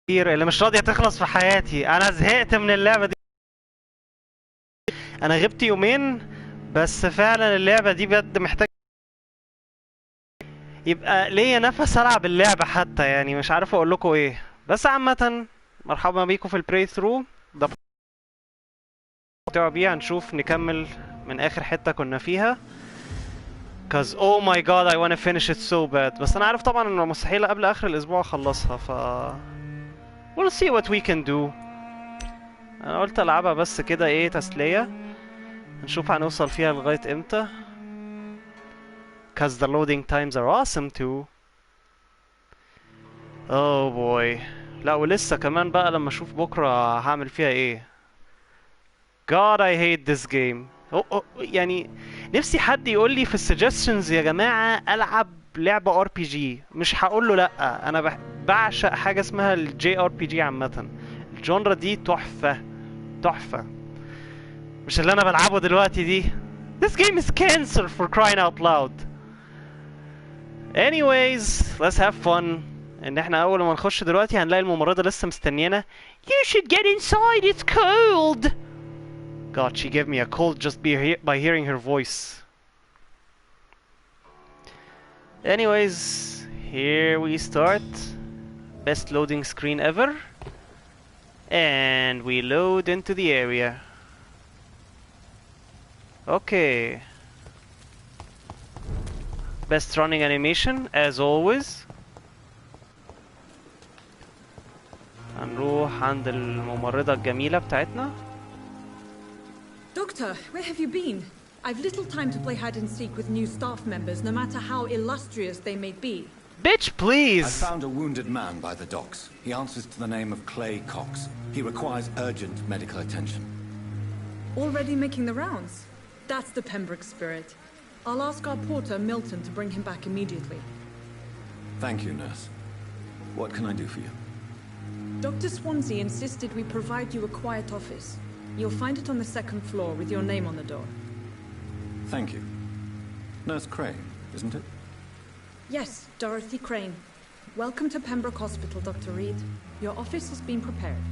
اللي مش راضية تخلص في حياتي. انا زهقت من اللعبة دي. انا غبت يومين بس فعلا اللعبة دي بجد محتاج يبقى ليا نفس العب اللعبة حتى، يعني مش عارف اقول لكم ايه. بس عامة مرحبا بيكم في البلاي ثرو ده بتاع بيه. هنشوف نكمل من اخر حتة كنا فيها cause oh my god I wanna finish it so bad. بس انا عارف طبعا انه مستحيل قبل اخر الاسبوع اخلصها، ف we'll see what we can do. انا قلت العبها بس كده ايه تسلية، نشوف هنوصل فيها لغاية امتى cause the loading times are awesome too. oh boy. لا ولسه كمان بقى لما اشوف بكرة هعمل فيها ايه. god I hate this game. يعني نفسي حد يقول لي في السجستشنز يا جماعة العب لعبة ار بي جي. مش هقول له لا، انا بعشق حاجة اسمها الجي ار بي جي عامة. الجونرا دي تحفة تحفة، مش اللي انا بلعبه دلوقتي دي. This game is cancer for crying out loud. Anyways, let's have fun. ان احنا اول ما نخش دلوقتي هنلاقي الممرضة لسه مستنيانا. You should get inside, it's cold. God, she gave me a cold just by hearing her voice. Anyways, here we start. Best loading screen ever. And we load into the area. Okay. Best running animation as always. هنروح عند الممرضة الجميلة بتاعتنا. Doctor, where have you been? I've little time to play hide and seek with new staff members, no matter how illustrious they may be. Bitch, please! I found a wounded man by the docks. He answers to the name of Clay Cox. He requires urgent medical attention. Already making the rounds? That's the Pembroke spirit. I'll ask our porter, Milton, to bring him back immediately. Thank you, nurse. What can I do for you? Dr. Swansea insisted we provide you a quiet office. You'll find it on the second floor with your name on the door. Thank you. Nurse Crane, isn't it? Yes, Dorothy Crane. Welcome to Pembroke Hospital, Dr. Reed. Your office has been prepared.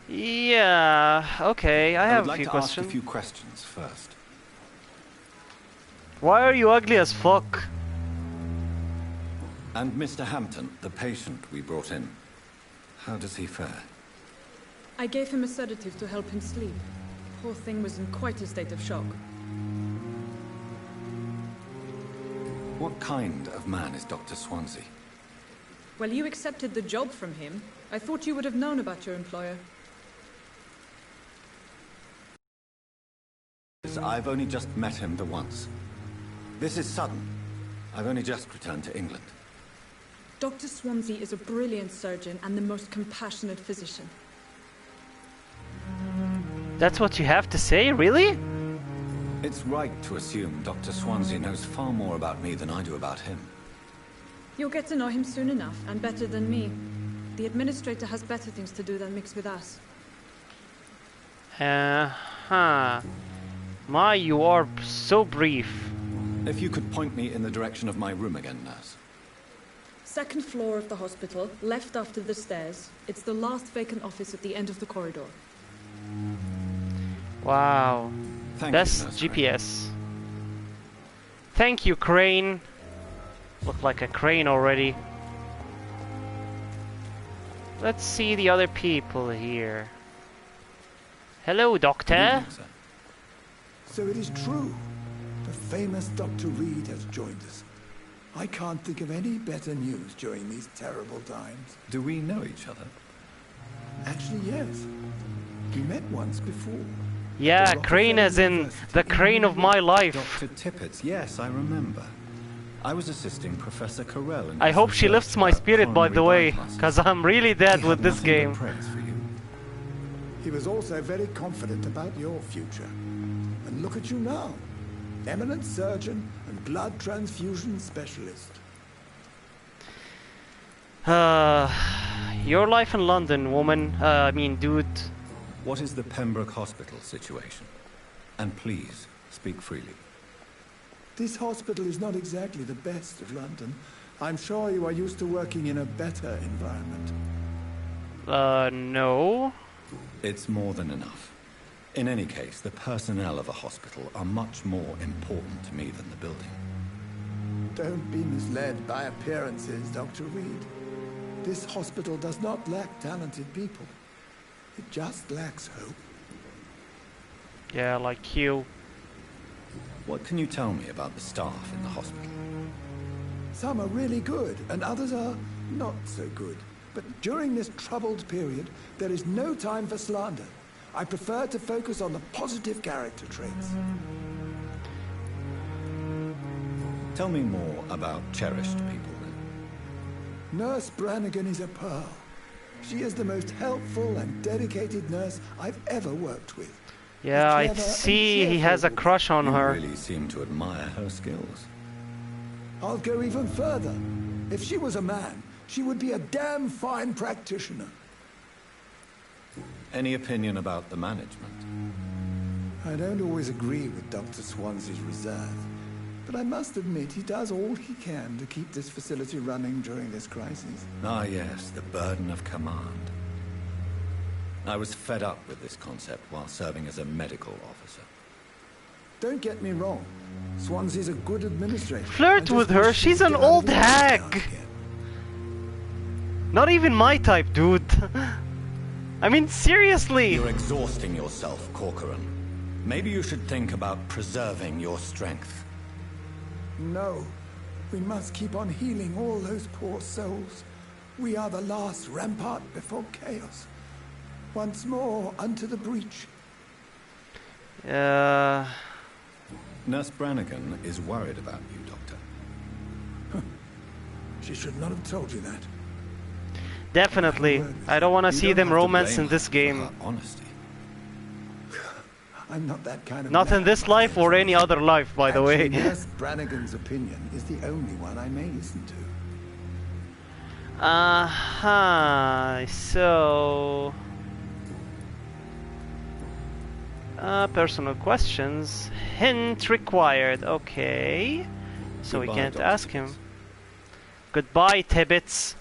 Yeah, okay, I have a few questions. I would like to ask a few questions first. Why are you ugly as fuck? And Mr. Hampton, the patient we brought in, how does he fare? I gave him a sedative to help him sleep. Poor thing was in quite a state of shock. What kind of man is Dr. Swansea? Well, you accepted the job from him. I thought you would have known about your employer. I've only just met him the once. This is sudden. I've only just returned to England. Dr. Swansea is a brilliant surgeon and the most compassionate physician. That's what you have to say, really? It's right to assume Dr. Swansea knows far more about me than I do about him. You'll get to know him soon enough, and better than me. The administrator has better things to do than mix with us. My, you are so brief. If you could point me in the direction of my room again, nurse. Second floor of the hospital, left after the stairs. It's the last vacant office at the end of the corridor. Wow. Best you, GPS. Thank you, Crane. Look like a crane already. Let's see the other people here. Hello, Doctor. Good evening, sir. So it is true. The famous Dr. Reed has joined us. I can't think of any better news during these terrible times. Do we know each other? Actually, yes. We met once before. Yeah, Crane as in the crane of my life. Dr. Tippett, yes, I remember. I was assisting Professor Carell. I hope she lifts my spirit, by the way, because I'm really dead with this game. He was also very confident about your future. And look at you now. Eminent surgeon and blood transfusion specialist. Your life in London, woman. I mean, dude. What is the Pembroke Hospital situation? And please, speak freely. This hospital is not exactly the best of London, I'm sure you are used to working in a better environment. No. It's more than enough. In any case, the personnel of a hospital are much more important to me than the building. Don't be misled by appearances, Dr. Reed. This hospital does not lack talented people. It just lacks hope. Yeah, like you. What can you tell me about the staff in the hospital? Some are really good, and others are not so good. But during this troubled period, there is no time for slander. I prefer to focus on the positive character traits. Tell me more about cherished people, then. Nurse Brannigan is a pearl. She is the most helpful and dedicated nurse I've ever worked with. Yeah, I Clever and see he has a cheerful. crush on You her. really seem to admire her skills. I'll go even further. If she was a man, she would be a damn fine practitioner. Any opinion about the management? I don't always agree with Dr. Swansea's reserve, but I must admit he does all he can to keep this facility running during this crisis. Ah, yes, the burden of command. I was fed up with this concept while serving as a medical officer. Don't get me wrong. Swansea's a good administrator. Flirt I just with her, wish she's she'd an get out of old the way now hag. and again. Not even my type, dude. I mean, seriously. You're exhausting yourself, Corcoran. Maybe you should think about preserving your strength. No. We must keep on healing all those poor souls. We are the last rampart before chaos. Once more unto the breach. Nurse Brannigan is worried about you, Doctor. She should not have told you that. Definitely. I don't want to You see don't them have to romance blame in this her for game. her honesty. I'm not that kind of Not man, in this my life or dear any Teresa. other life, by the way. Actually, Nurse Brannigan's opinion is the only one I may listen to. So... personal questions. Hint required. Okay. So we Goodbye, can't Dr. ask him. Tibbets. Goodbye, Tibbets.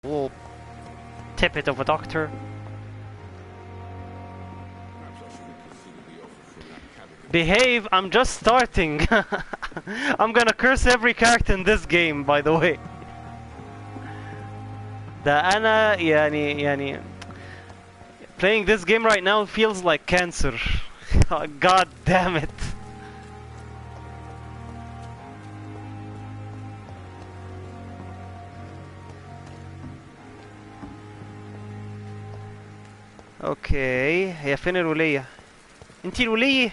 Little tippet of a doctor. Behave, I'm just starting. I'm gonna curse every character in this game, by the way. أنا يعني playing this game right now feels like cancer. God damn it. اوكي هي فين الولية؟ انتي الولية؟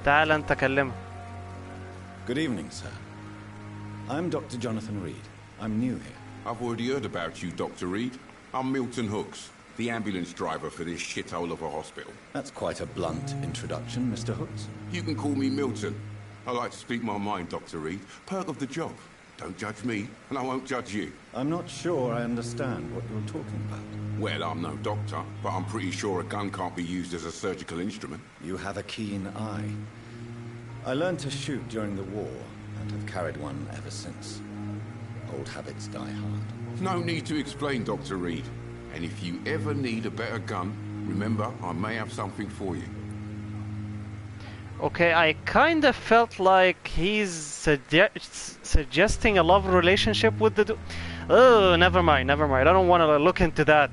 تعال انت كلمها. Good evening, sir. I'm Dr. Jonathan Reed. I'm new here. I've already heard about you, Dr. Reed. I'm Milton Hooks, the ambulance driver for this shithole of a hospital. That's quite a blunt introduction, Mr. Hooks. You can call me Milton. I like to speak my mind, Dr. Reed. Perk of the job. Don't judge me, and I won't judge you. I'm not sure I understand what you're talking about. Well, I'm no doctor, but I'm pretty sure a gun can't be used as a surgical instrument. You have a keen eye. I learned to shoot during the war, and have carried one ever since. Old habits die hard. No need to explain, Dr. Reed. And if you ever need a better gun, remember, I may have something for you. Okay, I kinda felt like he's suggesting a love relationship with the oh, never mind. I don't want to look into that.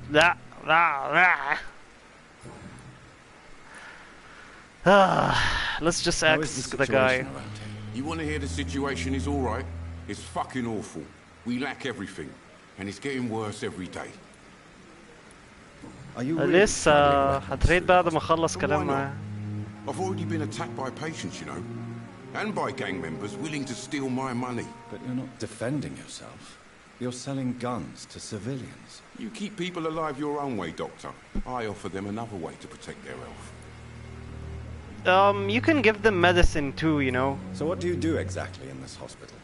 Let's just How ask is the the guy. situation around here? You want to hear the situation is all right? It's fucking awful. We lack everything, and it's getting worse every day. Are you really لسه filing records هتريد through بعد the ما اخلص Why كلام not? معاه. I've already been attacked by patients, you know, and by gang members willing to steal my money. But you're not defending yourself. You're selling guns to civilians. You keep people alive your own way, Doctor. I offer them another way to protect their health. You can give them medicine too, you know. So what do you do exactly in this hospital?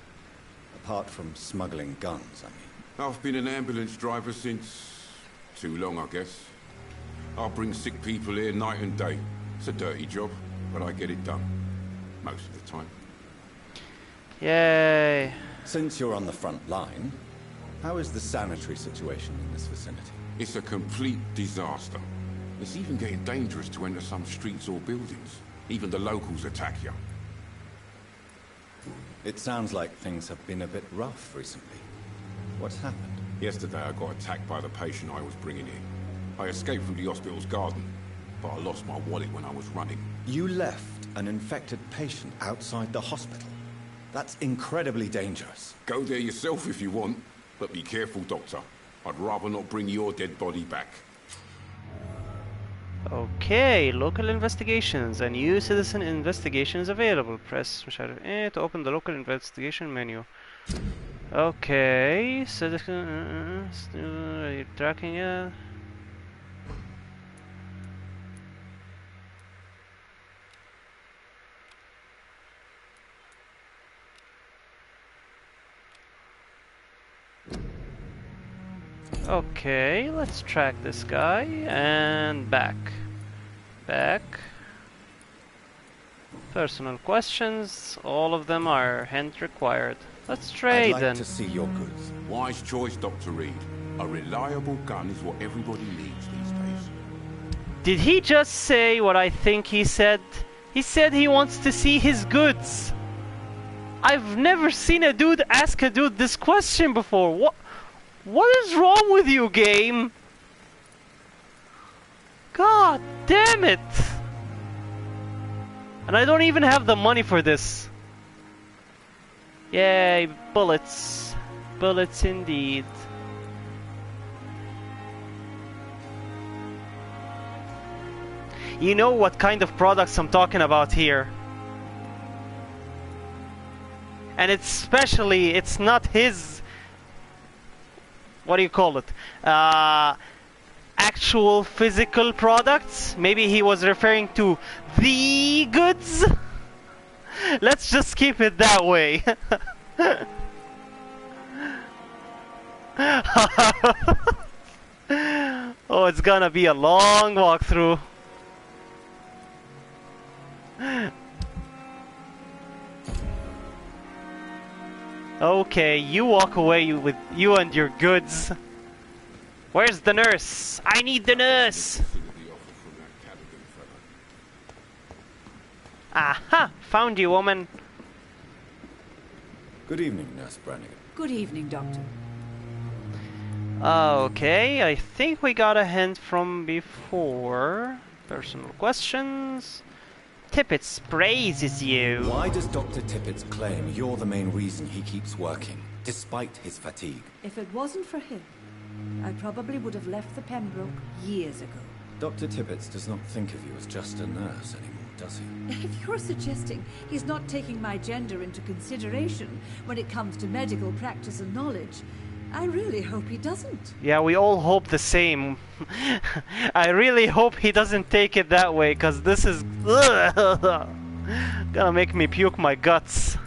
Apart from smuggling guns, I mean. I've been an ambulance driver since... too long, I guess. I bring sick people here night and day. It's a dirty job, but I get it done. most of the time. Yay. Since you're on the front line, how is the sanitary situation in this vicinity? It's a complete disaster. It's even getting dangerous to enter some streets or buildings. Even the locals attack you. It sounds like things have been a bit rough recently. What's happened? Yesterday I got attacked by the patient I was bringing in. I escaped from the hospital's garden, but I lost my wallet when I was running. You left an infected patient outside the hospital. That's incredibly dangerous. Go there yourself if you want, but be careful, Doctor. I'd rather not bring your dead body back. Okay, local investigations. A new citizen investigation is available. Press مش عارف ايه to open the local investigation menu. Okay, citizen you're tracking it. Okay, let's track this guy and back. Back. Personal questions, all of them are hint required. Let's trade I'd like then. to see your goods. Wise choice, Dr. Reed. A reliable gun is what everybody needs these days. Did he just say what I think he said? He said he wants to see his goods. I've never seen a dude ask a dude this question before. What is wrong with you, game? God damn it! And I don't even have the money for this. Yay, bullets. Bullets indeed. You know what kind of products I'm talking about here. And it's not his, what do you call it? Actual physical products. Maybe he was referring to the goods. Let's just keep it that way. Oh, it's gonna be a long walkthrough. Okay, you walk away with you and your goods. Where's the nurse? I need the nurse! Aha! Found you, woman. Good evening, Nurse Brannigan. Good evening, Doctor. Okay, I think we got a hint from before. Personal questions. Tippett praises you. Why does Dr. Tippett claim you're the main reason he keeps working, despite his fatigue? If it wasn't for him, I probably would have left the Pembroke years ago. Dr. Tippett does not think of you as just a nurse anymore, does he? If you're suggesting he's not taking my gender into consideration when it comes to medical practice and knowledge, I really hope he doesn't. Yeah, we all hope the same. I really hope he doesn't take it that way, cause this is gonna make me puke my guts.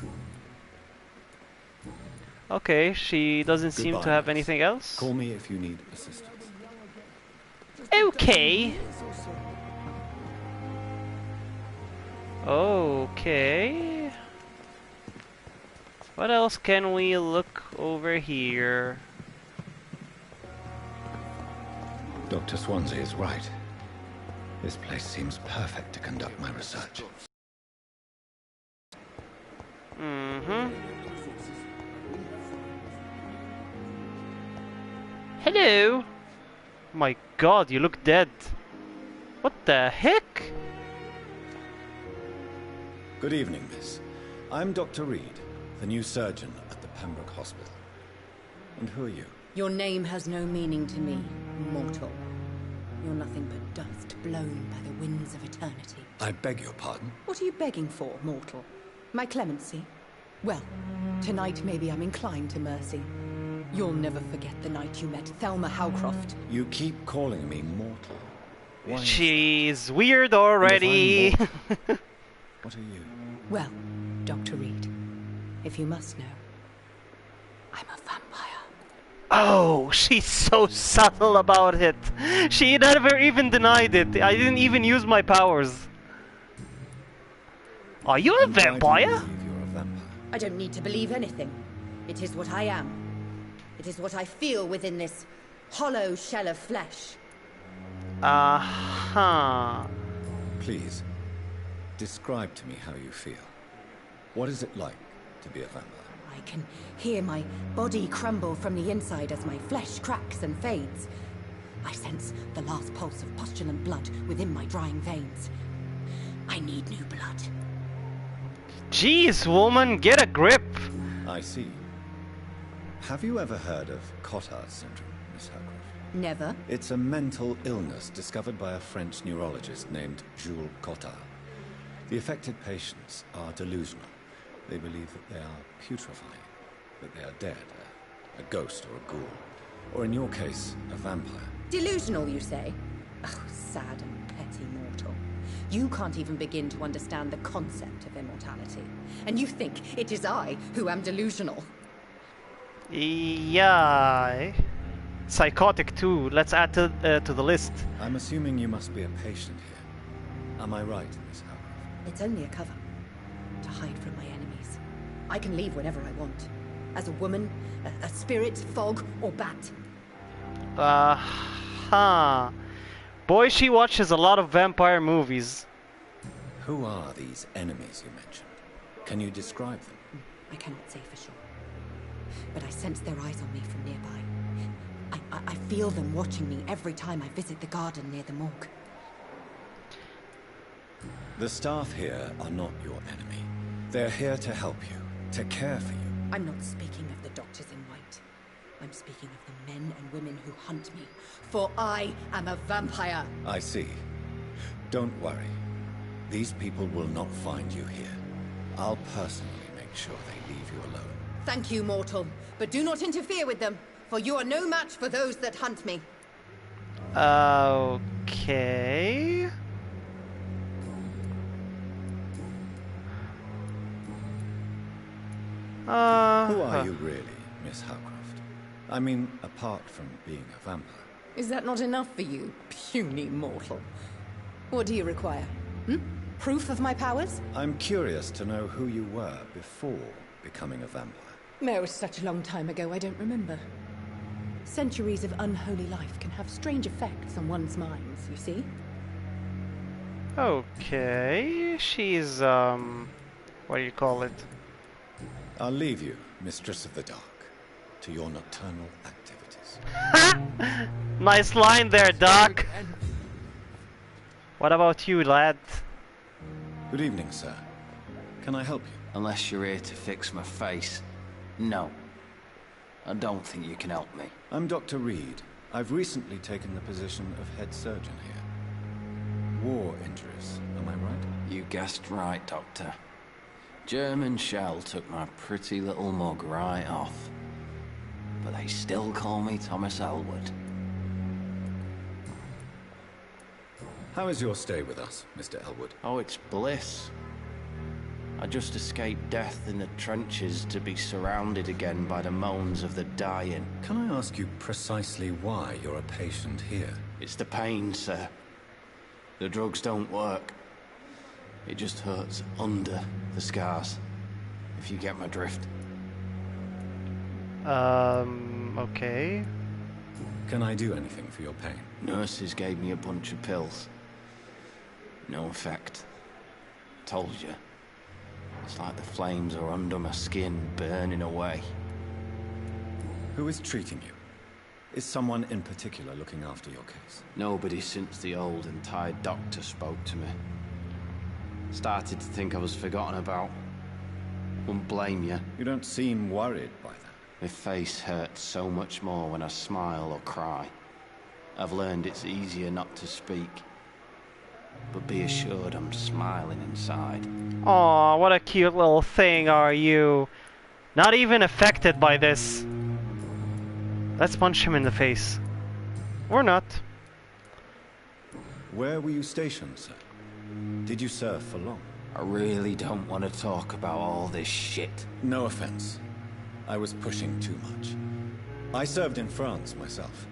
Okay, she doesn't seem to have anything else. Call me if you need assistance. Okay. Okay. What else can we look over here? Dr. Swansea is right. This place seems perfect to conduct my research. Hello. My God, you look dead. What the heck? Good evening, miss. I'm Dr. Reed, the new surgeon at the Pembroke Hospital. And who are you? Your name has no meaning to me, mortal. You're nothing but dust blown by the winds of eternity. I beg your pardon? What are you begging for, mortal? My clemency? Well, tonight maybe I'm inclined to mercy. You'll never forget the night you met Thelma Howcroft. You keep calling me mortal. Why? She's weird already. If I'm mortal, what are you? Well, Dr. Reed, if you must know, I'm a vampire. Oh, she's so subtle about it. She never even denied it. I didn't even use my powers. Are you a And why do you vampire? believe you're a vampire? I don't need to believe anything. It is what I am. It is what I feel within this hollow shell of flesh. Uh-huh. Please, describe to me how you feel. What is it like to be a vampire? I can hear my body crumble from the inside as my flesh cracks and fades. I sense the last pulse of postulant blood within my drying veins. I need new blood. Jeez, woman, get a grip. I see. Have you ever heard of Cotard syndrome, Miss Howcroft? Never. It's a mental illness discovered by a French neurologist named Jules Cotard. The affected patients are delusional. They believe that they are putrefying, that they are dead, a ghost or a ghoul, or in your case, a vampire. Delusional, you say? Oh, sad and petty mortal. You can't even begin to understand the concept of immortality. And you think it is I who am delusional. Yeah. Psychotic too. Let's add to the list. I'm assuming you must be a patient here. Am I right, Miss Howcroft? It's only a cover. To hide from my enemies. I can leave whenever I want. As a woman, a spirit, fog, or bat. Uh-huh. Boy, she watches a lot of vampire movies. Who are these enemies you mentioned? Can you describe them? I cannot say for sure. But I sense their eyes on me from nearby. I feel them watching me every time I visit the garden near the morgue. The staff here are not your enemy. They're here to help you, to care for you. I'm not speaking of the doctors in white. I'm speaking of the men and women who hunt me. For I am a vampire. I see. Don't worry. These people will not find you here. I'll personally make sure they leave you alone. Thank you, mortal. But do not interfere with them, for you are no match for those that hunt me. Okay. Who are you really, Miss Howcroft? I mean, apart from being a vampire. Is that not enough for you, puny mortal? What do you require? Proof of my powers? I'm curious to know who you were before becoming a vampire. It was such a long time ago, I don't remember. Centuries of unholy life can have strange effects on one's minds, you see? Okay. She's, what do you call it? I'll leave you, Mistress of the Dark, to your nocturnal activities. Nice line there, Doc. What about you, lad? Good evening, sir. Can I help you? Unless you're here to fix my face. No. I don't think you can help me. I'm Dr. Reed. I've recently taken the position of head surgeon here. War injuries, am I right? You guessed right, Doctor. German shell took my pretty little mug right off. But they still call me Thomas Elwood. How is your stay with us, Mr. Elwood? Oh, it's bliss. I just escaped death in the trenches to be surrounded again by the moans of the dying. Can I ask you precisely why you're a patient here? It's the pain, sir. The drugs don't work. It just hurts under the scars, if you get my drift. Okay. Can I do anything for your pain? Nurses gave me a bunch of pills. No effect. Told you. It's like the flames are under my skin, burning away. Who is treating you? Is someone in particular looking after your case? Nobody since the old and tired doctor spoke to me. Started to think I was forgotten about. Wouldn't blame you. You don't seem worried by that. My face hurts so much more when I smile or cry. I've learned it's easier not to speak. But be assured I'm smiling inside. Aw, what a cute little thing are you. Not even affected by this. Let's punch him in the face. Or not. Where were you stationed, sir? Did you serve for long? I really don't want to talk about all this shit. No offense. I was pushing too much. I served in France myself.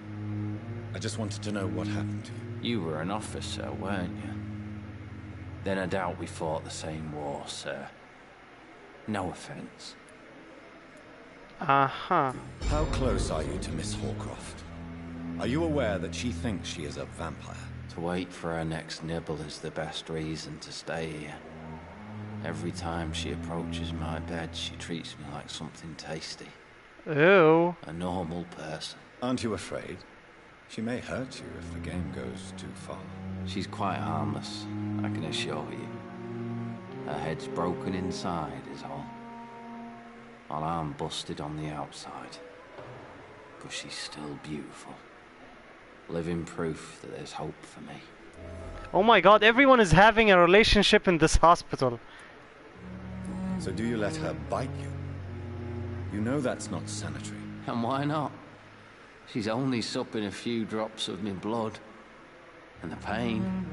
I just wanted to know what happened to you. You were an officer, weren't you? then I doubt we fought the same war, sir. No offense. Uh-huh. How close are you to Miss Horcroft? Are you aware that she thinks she is a vampire? To wait for her next nibble is the best reason to stay here. Every time she approaches my bed, she treats me like something tasty. Ew. A normal person. Aren't you afraid? She may hurt you if the game goes too far. She's quite harmless, I can assure you. Her head's broken inside is all. While I'm busted on the outside. But she's still beautiful. Living proof that there's hope for me. Oh my god, everyone is having a relationship in this hospital. So do you let her bite you? You know that's not sanitary. And why not? She's only supping a few drops of me blood. And the pain,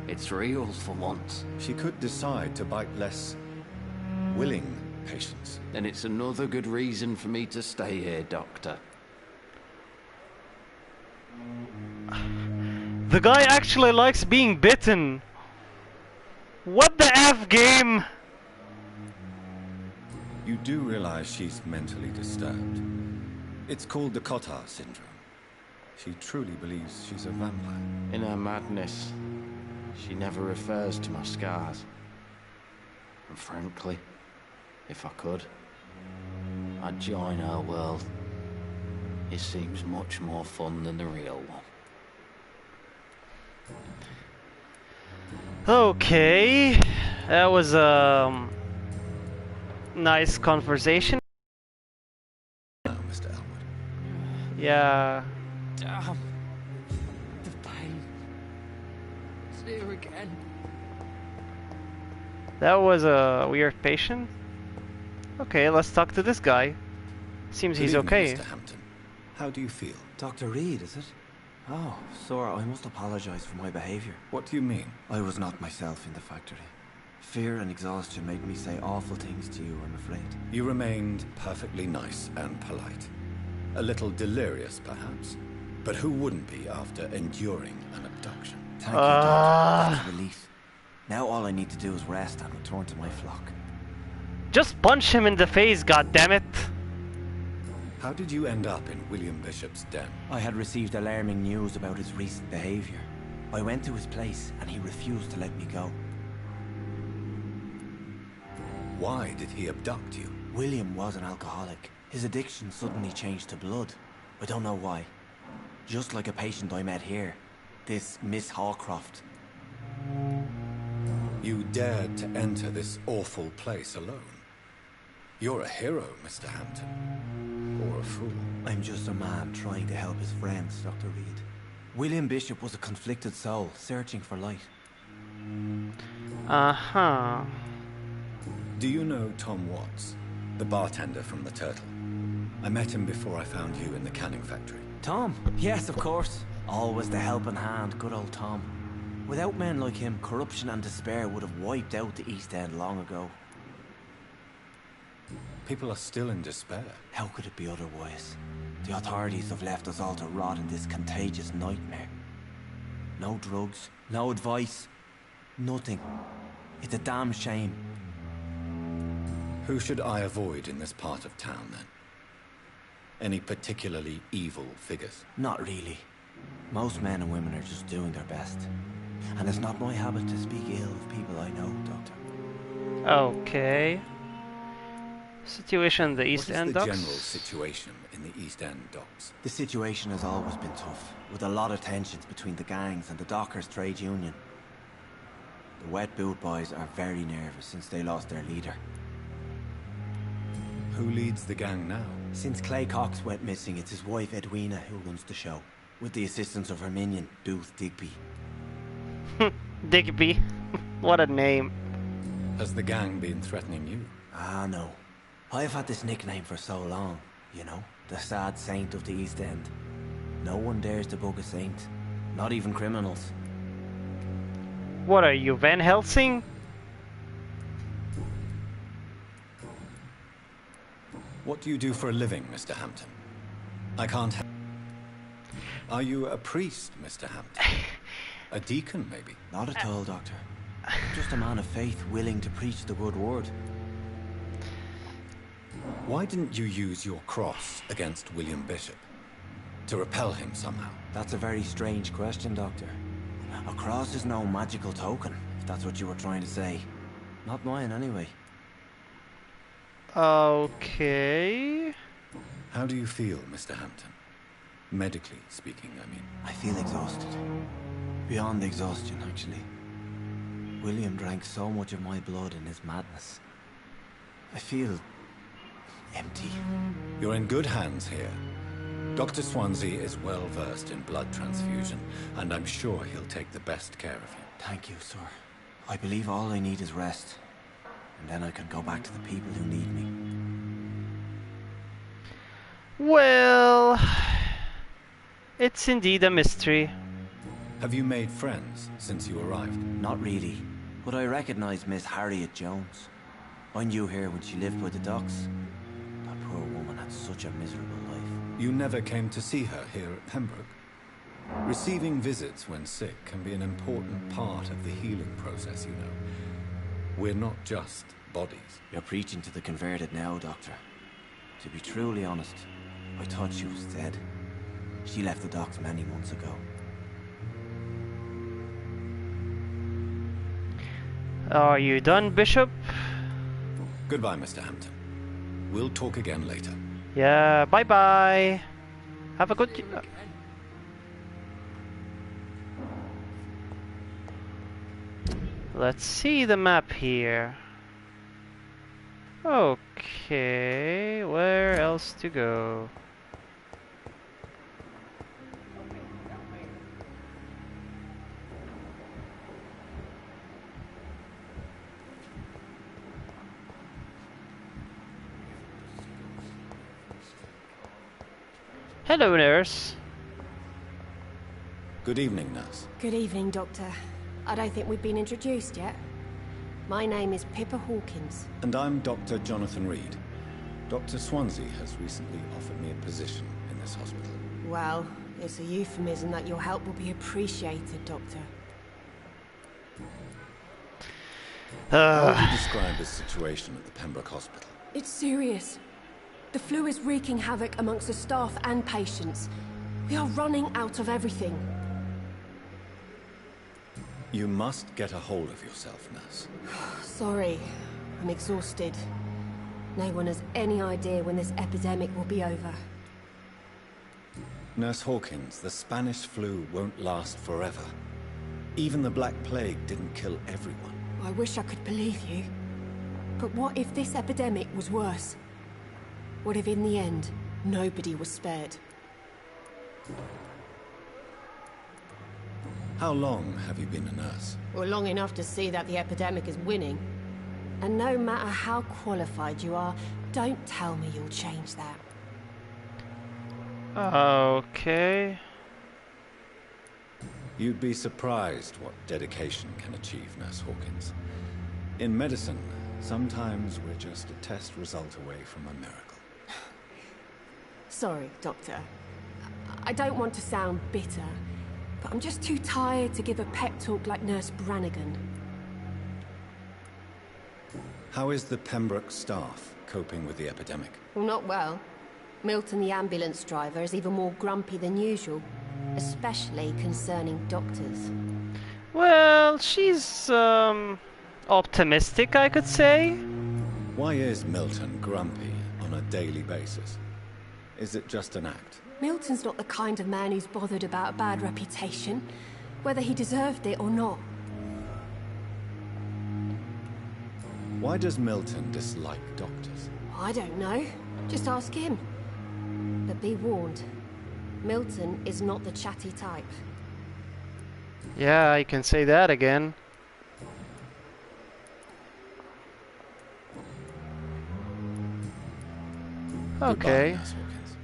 it's real for once. She could decide to bite less willing patients. Then it's another good reason for me to stay here, Doctor. The guy actually likes being bitten. What the F game? You do realize she's mentally disturbed. It's called the Cotard syndrome. She truly believes she's a vampire. In her madness, she never refers to my scars. And frankly, if I could, I'd join her world. It seems much more fun than the real one. Okay, that was a nice conversation. Now, Mr. Elwood. Yeah. Damn. The pain. It's here again. That was a weird patient. Okay, let's talk to this guy. Seems Good he's evening, okay. Mr. Hampton. How do you feel? Dr. Reed, is it? Oh, Sora, I must apologize for my behavior. What do you mean? I was not myself in the factory. Fear and exhaustion made me say awful things to you, I'm afraid. You remained perfectly nice and polite. A little delirious, perhaps. But who wouldn't be after enduring an abduction? Thank you, Doctor. That's a relief. Now all I need to do is rest and return to my flock. Just punch him in the face, goddammit! How did you end up in William Bishop's den? I had received alarming news about his recent behavior. I went to his place and he refused to let me go. Why did he abduct you? William was an alcoholic. His addiction suddenly changed to blood. I don't know why. Just like a patient I met here. This Miss Horcroft. You dared to enter this awful place alone. You're a hero, Mr. Hampton. Or a fool. I'm just a man trying to help his friends, Dr. Reed. William Bishop was a conflicted soul, searching for light. Uh-huh. Do you know Tom Watts, the bartender from the Turtle? I met him before I found you in the canning factory. Tom? Yes, of course. Always the helping hand, good old Tom. Without men like him, corruption and despair would have wiped out the East End long ago. People are still in despair. How could it be otherwise? The authorities have left us all to rot in this contagious nightmare. No drugs, no advice, nothing. It's a damn shame. Who should I avoid in this part of town, then? Any particularly evil figures? Not really. Most men and women are just doing their best. And it's not my habit to speak ill of people I know, Doctor. Okay. Situation in the East End What docks? is the general situation in the East End docks? The situation has always been tough, with a lot of tensions between the gangs and the dockers' trade union. The wet boot boys are very nervous since they lost their leader. Who leads the gang now? Since Clay Cox went missing, it's his wife Edwina who runs the show, with the assistance of her minion, Booth Digby. Digby. What a name. Has the gang been threatening you? Ah, no. I've had this nickname for so long, you know, the sad saint of the East End. No one dares to bug a saint, not even criminals. What are you, Van Helsing? What do you do for a living, Mr. Hampton? I can't help. Are you a priest, Mr. Hampton? A deacon, maybe? Not at all, Doctor. Just a man of faith willing to preach the good word. Why didn't you use your cross against William Bishop? To repel him somehow? That's a very strange question, Doctor. A cross is no magical token, if that's what you were trying to say. Not mine, anyway. Okay. How do you feel, Mr. Hampton? Medically speaking, I mean. I feel exhausted. Beyond exhaustion, actually. William drank so much of my blood in his madness. I feel empty. You're in good hands here. Dr. Swansea is well versed in blood transfusion, and I'm sure he'll take the best care of you. Thank you, sir. I believe all I need is rest. And then I can go back to the people who need me. Well, it's indeed a mystery. Have you made friends since you arrived? Not really, but I recognize Miss Harriet Jones. I knew her when she lived by the docks. That poor woman had such a miserable life. You never came to see her here at Pembroke? Receiving visits when sick can be an important part of the healing process, you know. We're not just bodies. You're preaching to the converted now, Doctor. To be truly honest, I thought she was dead. She left the docks many months ago. Are you done, Bishop? Goodbye, Mr. Hampton. We'll talk again later. Yeah, bye-bye. Have a good... Let's see the map here. Okay, where else to go? Hello, nurse. Good evening, nurse. Good evening, Doctor. I don't think we've been introduced yet. My name is Pippa Hawkins. And I'm Dr. Jonathan Reed. Dr. Swansea has recently offered me a position in this hospital. Well, it's a euphemism that your help will be appreciated, Doctor. How would you describe the situation at the Pembroke Hospital? It's serious. The flu is wreaking havoc amongst the staff and patients. We are running out of everything. You must get a hold of yourself, nurse. Sorry, I'm exhausted. No one has any idea when this epidemic will be over. Nurse Hawkins, the Spanish flu won't last forever. Even the Black Plague didn't kill everyone. I wish I could believe you. But what if this epidemic was worse? What if in the end, nobody was spared? How long have you been a nurse? Well, long enough to see that the epidemic is winning. And no matter how qualified you are, don't tell me you'll change that. Okay. You'd be surprised what dedication can achieve, Nurse Hawkins. In medicine, sometimes we're just a test result away from a miracle. Sorry, Doctor. I don't want to sound bitter, but I'm just too tired to give a pep talk like Nurse Brannigan. How is the Pembroke staff coping with the epidemic? Well, not well. Milton, the ambulance driver, is even more grumpy than usual, especially concerning doctors. Well, she's, optimistic, I could say. Why is Milton grumpy on a daily basis? Is it just an act? Milton's not the kind of man who's bothered about a bad reputation, whether he deserved it or not. Why does Milton dislike doctors? I don't know. Just ask him. But be warned, Milton is not the chatty type. Yeah, I can say that again. Okay. Goodbye, Nurse Hawkins.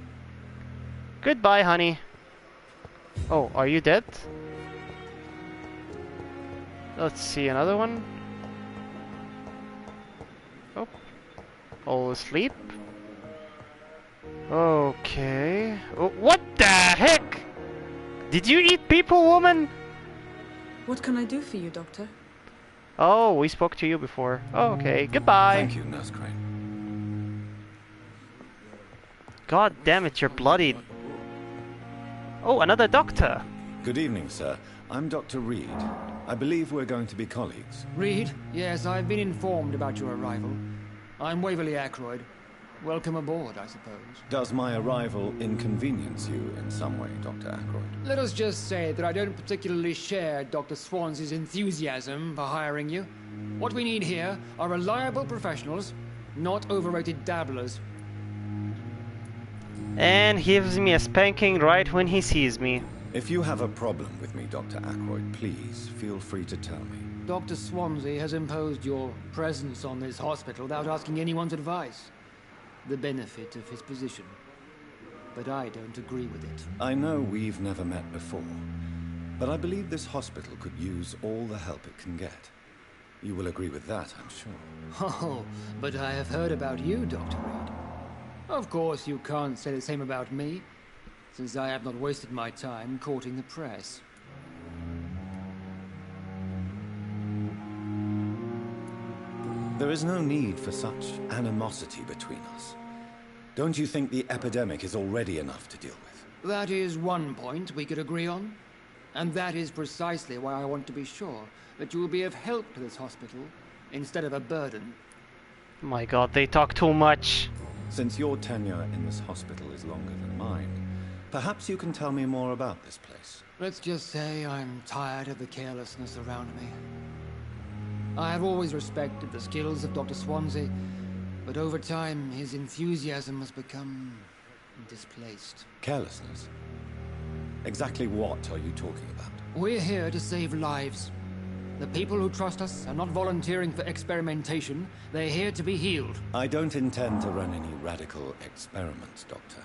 Goodbye, honey. Oh, are you dead? Let's see, another one. Oh. All asleep. Okay. Oh, what the heck? Did you eat people, woman? What can I do for you, Doctor? Oh, we spoke to you before. Oh, okay, goodbye. Thank you, Nurse Crane. God damn it, you're bloodied. Oh, another doctor. Good evening, sir. I'm Dr. Reed. I believe we're going to be colleagues. Reed? Yes, I've been informed about your arrival. I'm Waverly Ackroyd. Welcome aboard, I suppose. Does my arrival inconvenience you in some way, Dr. Ackroyd? Let us just say that I don't particularly share Dr. Swansey's enthusiasm for hiring you. What we need here are reliable professionals, not overrated dabblers. And he gives me a spanking right when he sees me. If you have a problem with me, Dr. Ackroyd, please feel free to tell me. Dr. Swansey has imposed your presence on this hospital without asking anyone's advice. The benefit of his position. But I don't agree with it. I know we've never met before, but I believe this hospital could use all the help it can get. You will agree with that, I'm sure. Oh, but I have heard about you, Dr. Reed. Of course, you can't say the same about me, since I have not wasted my time courting the press. There is no need for such animosity between us. Don't you think the epidemic is already enough to deal with? That is one point we could agree on. And that is precisely why I want to be sure that you will be of help to this hospital, instead of a burden. My god, they talk too much. Since your tenure in this hospital is longer than mine, perhaps you can tell me more about this place. Let's just say I'm tired of the carelessness around me. I have always respected the skills of Dr. Swansey, but over time his enthusiasm has become displaced. Carelessness? Exactly what are you talking about? We're here to save lives. The people who trust us are not volunteering for experimentation. They're here to be healed. I don't intend to run any radical experiments, Doctor.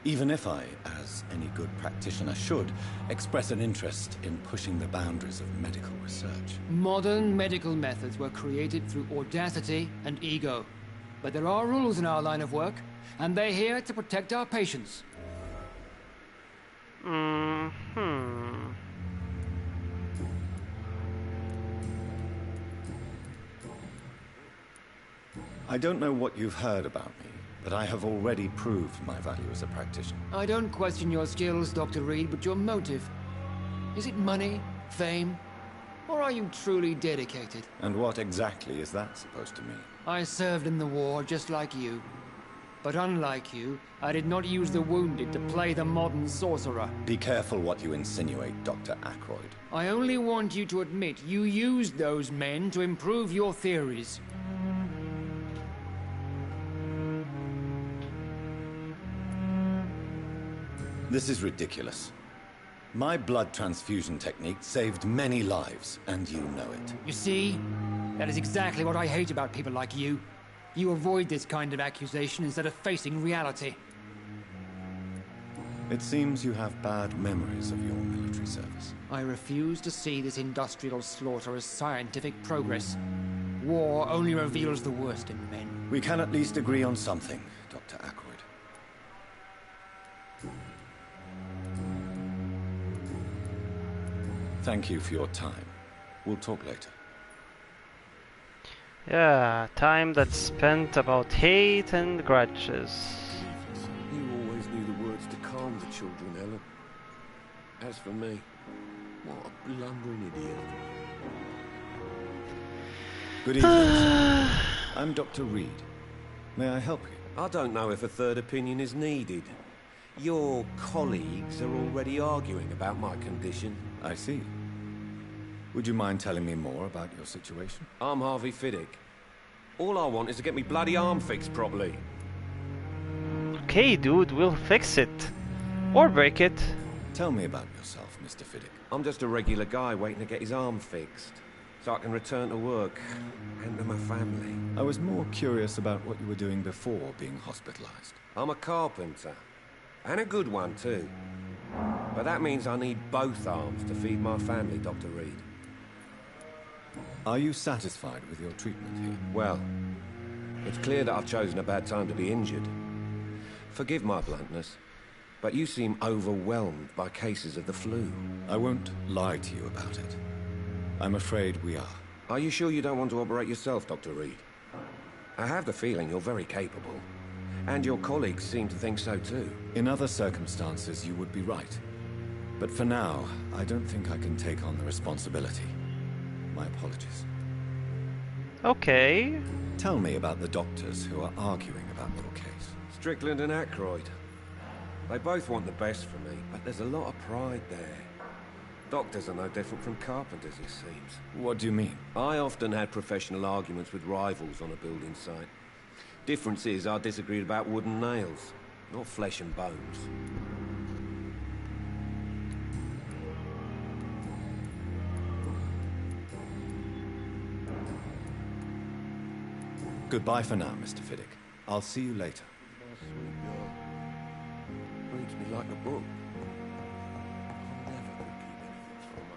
Even if I, as any good practitioner should, express an interest in pushing the boundaries of medical research. Modern medical methods were created through audacity and ego. But there are rules in our line of work, and they're here to protect our patients. I don't know what you've heard about me, but I have already proved my value as a practitioner. I don't question your skills, Dr. Reed, but your motive. Is it money, fame, or are you truly dedicated? And what exactly is that supposed to mean? I served in the war just like you. But unlike you, I did not use the wounded to play the modern sorcerer. Be careful what you insinuate, Dr. Ackroyd. I only want you to admit you used those men to improve your theories. This is ridiculous. My blood transfusion technique saved many lives, and you know it. You see? That is exactly what I hate about people like you. You avoid this kind of accusation instead of facing reality. It seems you have bad memories of your military service. I refuse to see this industrial slaughter as scientific progress. War only reveals the worst in men. We can at least agree on something, Dr. Ackroyd. Thank you for your time. We'll talk later. Yeah, time that's spent about hate and grudges. You always knew the words to calm the children, Ellen. As for me, what a blundering idiot. Good evening, sir. I'm Dr. Reed. May I help you? I don't know if a third opinion is needed. Your colleagues are already arguing about my condition. I see. Would you mind telling me more about your situation? I'm Harvey Fiddick. All I want is to get me bloody arm fixed properly. Okay, dude, we'll fix it. Or break it. Tell me about yourself, Mr. Fiddick. I'm just a regular guy waiting to get his arm fixed, so I can return to work and to my family. I was more curious about what you were doing before being hospitalized. I'm a carpenter. And a good one, too. But that means I need both arms to feed my family, Dr. Reed. Are you satisfied with your treatment here? Well, it's clear that I've chosen a bad time to be injured. Forgive my bluntness, but you seem overwhelmed by cases of the flu. I won't lie to you about it. I'm afraid we are. Are you sure you don't want to operate yourself, Dr. Reed? I have the feeling you're very capable. And your colleagues seem to think so too. In other circumstances, you would be right. But for now, I don't think I can take on the responsibility. My apologies. Okay. Tell me about the doctors who are arguing about your case. Strickland and Aykroyd. They both want the best for me, but there's a lot of pride there. Doctors are no different from carpenters, it seems. What do you mean? I often had professional arguments with rivals on a building site. Difference is, I disagreed about wooden nails, not flesh and bones. Goodbye for now, Mr. Fiddick. I'll see you later. My sweet girl. Reads me like a book. Never could keep anything from her.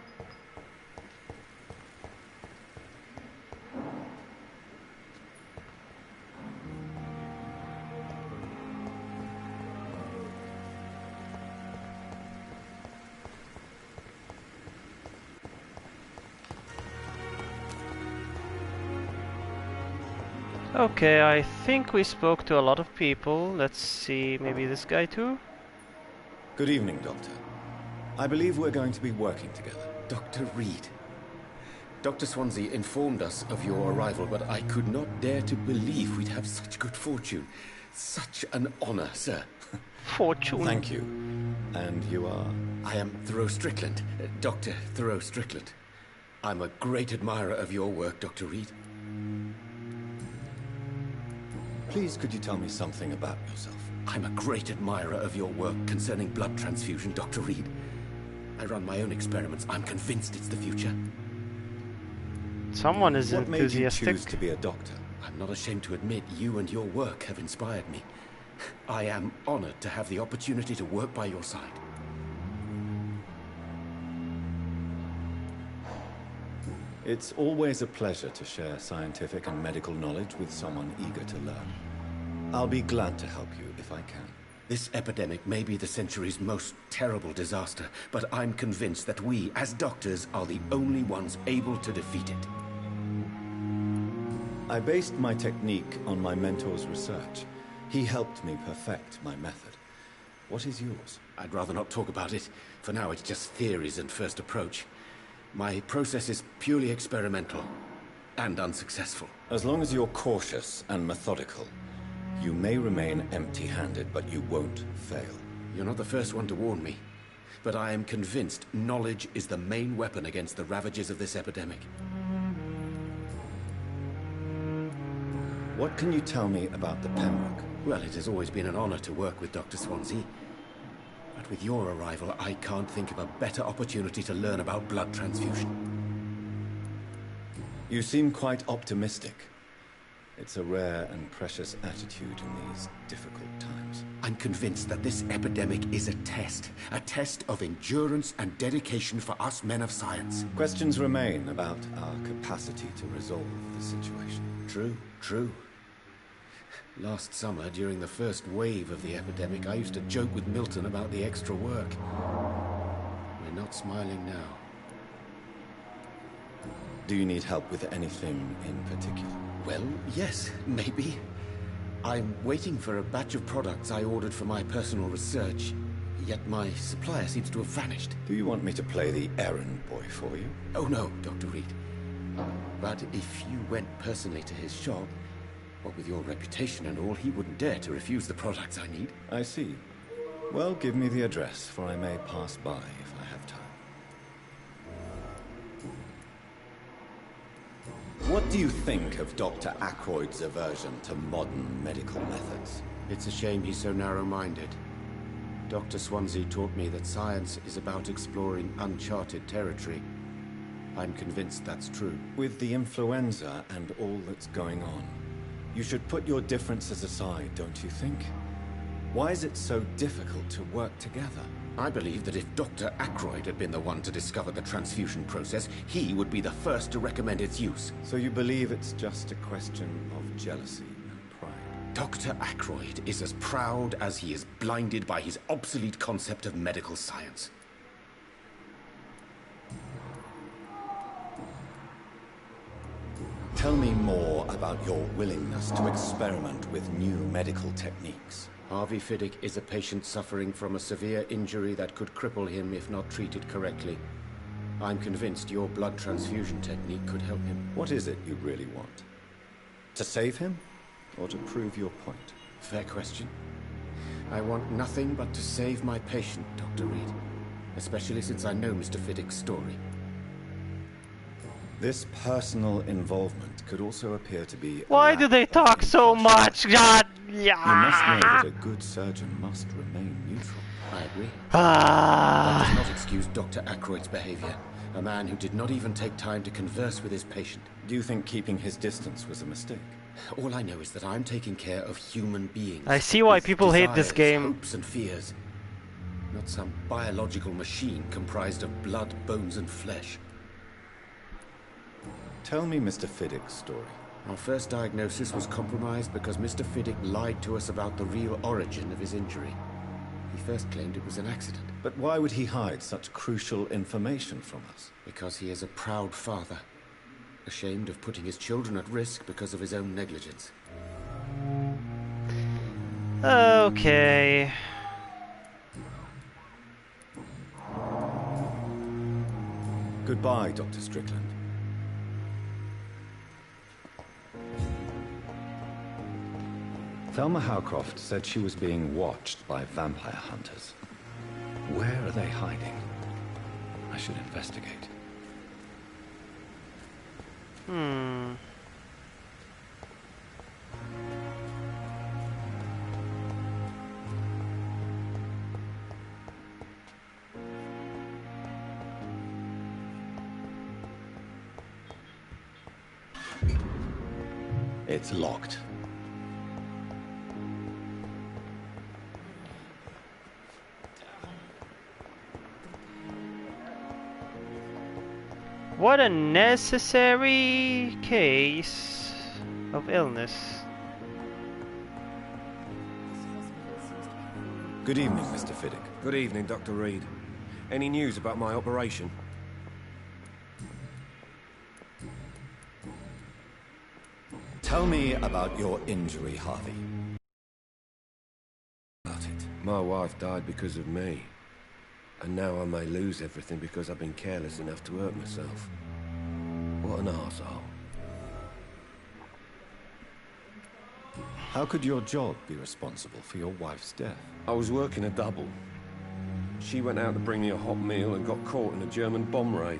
Okay, I think we spoke to a lot of people. Let's see, maybe this guy too? Good evening, Doctor. I believe we're going to be working together. Dr. Reed. Dr. Swansea informed us of your arrival, but I could not dare to believe we'd have such good fortune. Such an honor, sir. Fortune. Thank you. And you are? I am Thoreau Strickland, Dr. Thoreau Strickland. I'm a great admirer of your work, Dr. Reed. Please, could you tell me something about yourself? I'm a great admirer of your work concerning blood transfusion, Dr. Reed. I run my own experiments. I'm convinced it's the future. Someone is What made you enthusiastic. choose to be a doctor? I'm not ashamed to admit you and your work have inspired me. I am honored to have the opportunity to work by your side. It's always a pleasure to share scientific and medical knowledge with someone eager to learn. I'll be glad to help you if I can. This epidemic may be the century's most terrible disaster, but I'm convinced that we, as doctors, are the only ones able to defeat it. I based my technique on my mentor's research. He helped me perfect my method. What is yours? I'd rather not talk about it. For now, it's just theories and first approach. My process is purely experimental and unsuccessful. As long as you're cautious and methodical, you may remain empty-handed, but you won't fail. You're not the first one to warn me, but I am convinced knowledge is the main weapon against the ravages of this epidemic. What can you tell me about the Pembroke? Well, it has always been an honor to work with Dr. Swansea. But with your arrival, I can't think of a better opportunity to learn about blood transfusion. You seem quite optimistic. It's a rare and precious attitude in these difficult times. I'm convinced that this epidemic is a test of endurance and dedication for us men of science. Questions remain about our capacity to resolve the situation. True. Last summer, during the first wave of the epidemic, I used to joke with Milton about the extra work. We're not smiling now. Do you need help with anything in particular? Well, yes, maybe. I'm waiting for a batch of products I ordered for my personal research, yet my supplier seems to have vanished. Do you want me to play the errand boy for you? Oh no, Dr. Reed. But if you went personally to his shop, what with your reputation and all, he wouldn't dare to refuse the products I need. I see. Well, give me the address, for I may pass by if I have time. What do you think of Dr. Aykroyd's aversion to modern medical methods? It's a shame he's so narrow-minded. Dr. Swansea taught me that science is about exploring uncharted territory. I'm convinced that's true. With the influenza and all that's going on, you should put your differences aside, don't you think? Why is it so difficult to work together? I believe that if Dr. Aykroyd had been the one to discover the transfusion process, he would be the first to recommend its use. So you believe it's just a question of jealousy and pride? Dr. Aykroyd is as proud as he is blinded by his obsolete concept of medical science. Tell me more about your willingness to experiment with new medical techniques. Harvey Fiddick is a patient suffering from a severe injury that could cripple him if not treated correctly. I'm convinced your blood transfusion technique could help him. What is it you really want? To save him? Or to prove your point? Fair question. I want nothing but to save my patient, Dr. Reed. Especially since I know Mr. Fiddick's story. This personal involvement could also appear to be... Why do they talk so much? God, yeah. You must know that a good surgeon must remain neutral. I agree. That does not excuse Dr. Aykroyd's behavior. A man who did not even take time to converse with his patient. Do you think keeping his distance was a mistake? All I know is that I'm taking care of human beings. I see why with people hate this desires, game. Hopes and fears. Not some biological machine comprised of blood, bones and flesh. Tell me Mr. Fiddick's story. Our first diagnosis was compromised because Mr. Fiddick lied to us about the real origin of his injury. He first claimed it was an accident. But why would he hide such crucial information from us? Because he is a proud father. Ashamed of putting his children at risk because of his own negligence. Okay. Goodbye, Dr. Strickland. Thelma Howcroft said she was being watched by vampire hunters. Where are they hiding? I should investigate. It's locked. What a necessary case of illness. Good evening, Mr. Fiddick. Good evening, Dr. Reed. Any news about my operation? Tell me about your injury, Harvey. About it. My wife died because of me. And now I may lose everything because I've been careless enough to hurt myself. What an arsehole. How could your job be responsible for your wife's death? I was working a double. She went out to bring me a hot meal and got caught in a German bomb raid.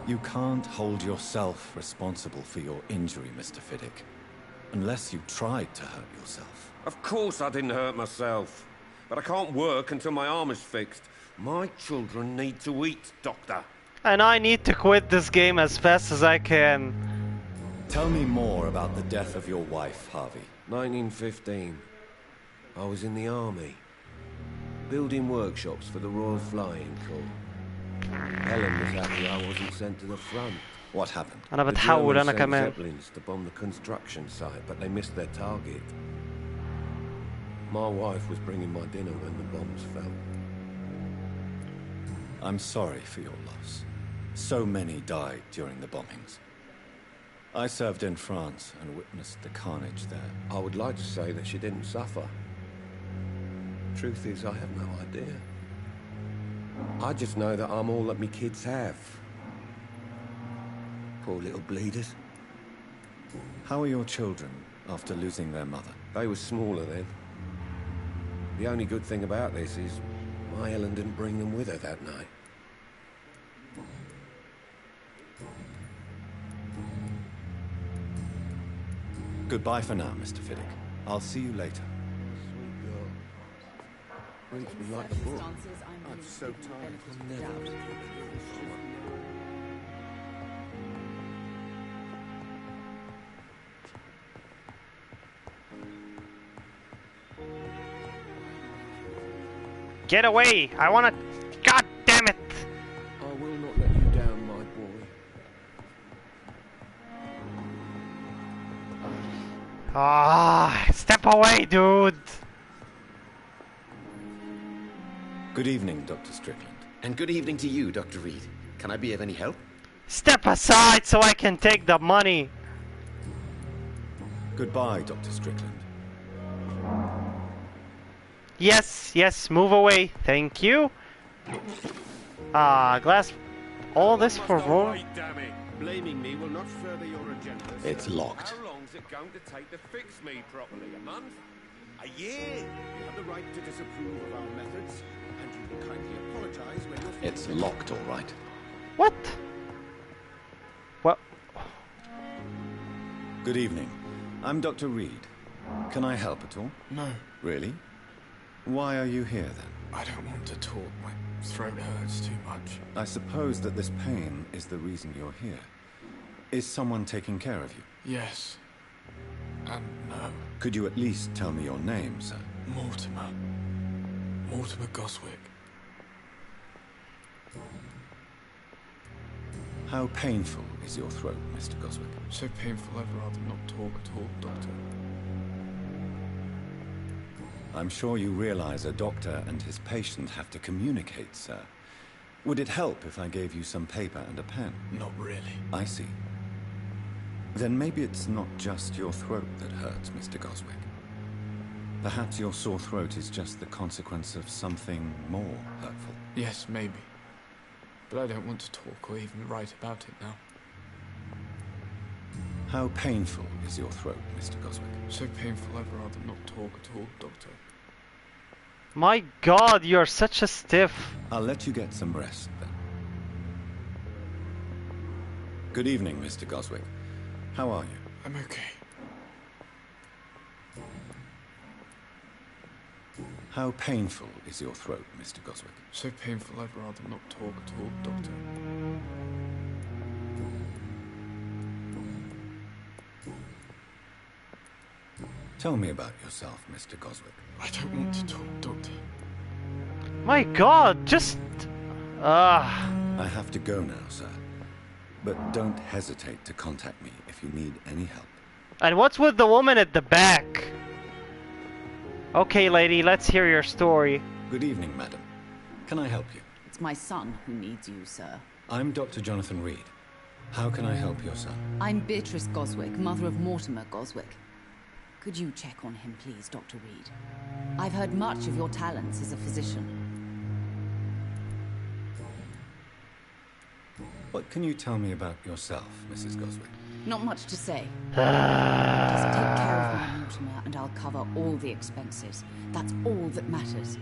You can't hold yourself responsible for your injury, Mr. Fiddick. Unless you tried to hurt yourself. Of course I didn't hurt myself. But I can't work until my arm is fixed. My children need to eat, Doctor. And I need to quit this game as fast as I can. Tell me more about the death of your wife, Harvey. 1915. I was in the army. Building workshops for the Royal Flying Corps. Helen was happy I wasn't sent to the front. What happened? أنا The بتحول Germans أنا sent كمان. Zeppelins to bomb the construction site, but they missed their target. My wife was bringing my dinner when the bombs fell. I'm sorry for your loss. So many died during the bombings. I served in France and witnessed the carnage there. I would like to say that she didn't suffer. Truth is, I have no idea. I just know that I'm all that me kids have. Poor little bleeders. How are your children after losing their mother? They were smaller then. The only good thing about this is my Ellen didn't bring them with her that night. Goodbye for now, Mr. Fiddick. I'll see you later. Sweet girl. Reads me like a book. I'm so tired. I'll never. Get away! I wanna... God damn it! I will not let you down, my boy. Ah, step away, dude! Good evening, Dr. Strickland. And good evening to you, Dr. Reed. Can I be of any help? Step aside so I can take the money. Goodbye, Dr. Strickland. Yes, yes, move away. Thank you. Glass. All this for more? Blaming me will not further your agenda. It's locked. How long's it going to take to fix me properly? A month? A year? You have the right to disapprove of our methods, and you will kindly apologize when you're... It's locked, all right. What? What? Good evening. I'm Dr. Reed. Can I help at all? No. Really? Why are you here, then? I don't want to talk. My throat hurts too much. I suppose that this pain is the reason you're here. Is someone taking care of you? Yes. And no. Could you at least tell me your name, sir? Mortimer. Mortimer Goswick. How painful is your throat, Mr. Goswick? So painful I'd rather not talk at all, Doctor. I'm sure you realize a doctor and his patient have to communicate, sir. Would it help if I gave you some paper and a pen? Not really. I see. Then maybe it's not just your throat that hurts, Mr. Goswick. Perhaps your sore throat is just the consequence of something more hurtful. Yes, maybe. But I don't want to talk or even write about it now. How painful is your throat, Mr. Goswick? So painful I'd rather not talk at all, Doctor. My God, you're such a stiff. I'll let you get some rest, then. Good evening, Mr. Goswick. How are you? I'm okay. How painful is your throat, Mr. Goswick? So painful I'd rather not talk at all, Doctor. Tell me about yourself, Mr. Goswick. I don't want to talk, Doctor. My God, just... I have to go now, sir. But don't hesitate to contact me if you need any help. And what's with the woman at the back? Okay, lady, let's hear your story. Good evening, madam. Can I help you? It's my son who needs you, sir. I'm Dr. Jonathan Reed. How can I help your son? I'm Beatrice Goswick, mother of Mortimer Goswick. Could you check on him, please, Dr. Reed? I've heard much of your talents as a physician. What can you tell me about yourself, Mrs. Goswick? Not much to say. Just take care of my Mortimer and I'll cover all the expenses. That's all that matters.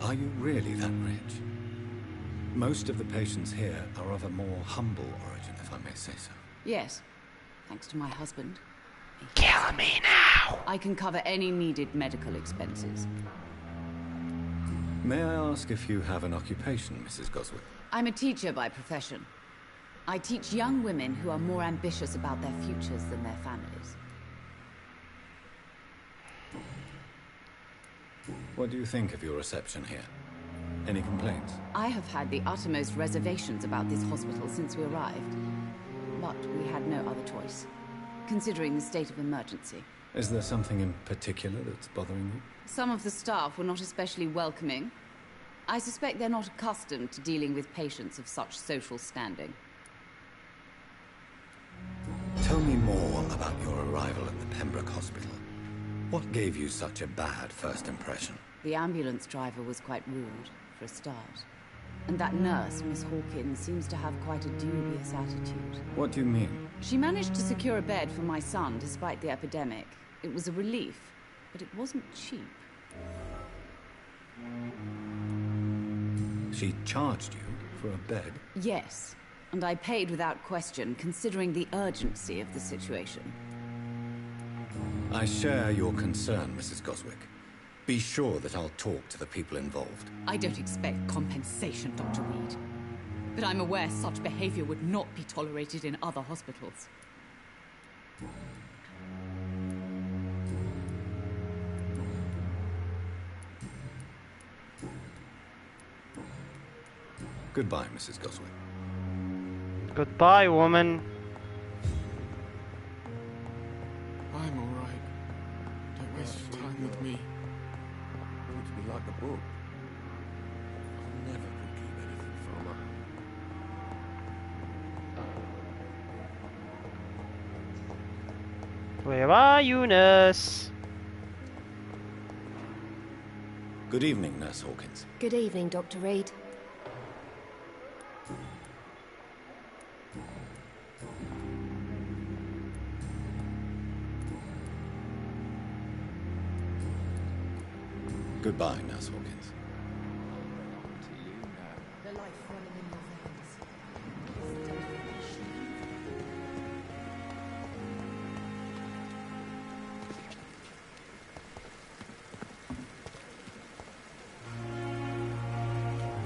Are you really that rich? Most of the patients here are of a more humble origin, if I may say so. Yes, thanks to my husband. Kill me now! I can cover any needed medical expenses. May I ask if you have an occupation, Mrs. Goswick? I'm a teacher by profession. I teach young women who are more ambitious about their futures than their families. What do you think of your reception here? Any complaints? I have had the uttermost reservations about this hospital since we arrived. But we had no other choice, considering the state of emergency. Is there something in particular that's bothering you? Some of the staff were not especially welcoming. I suspect they're not accustomed to dealing with patients of such social standing. Tell me more about your arrival at the Pembroke Hospital. What gave you such a bad first impression? The ambulance driver was quite rude, for a start. And that nurse, Miss Hawkins, seems to have quite a dubious attitude. What do you mean? She managed to secure a bed for my son despite the epidemic. It was a relief, but it wasn't cheap. She charged you for a bed? Yes, and I paid without question, considering the urgency of the situation. I share your concern, Mrs. Goswick. Be sure that I'll talk to the people involved. I don't expect compensation, Dr. Reed. But I'm aware such behavior would not be tolerated in other hospitals. Goodbye, Mrs. Goswick. Goodbye, woman. I'm alright. Don't waste your time with me. Reads me like a book. I never could keep anything from her. Where are you, nurse? Good evening, Nurse Hawkins. Good evening, Dr. Reed. Goodbye, Nurse Hawkins. The life running in your veins.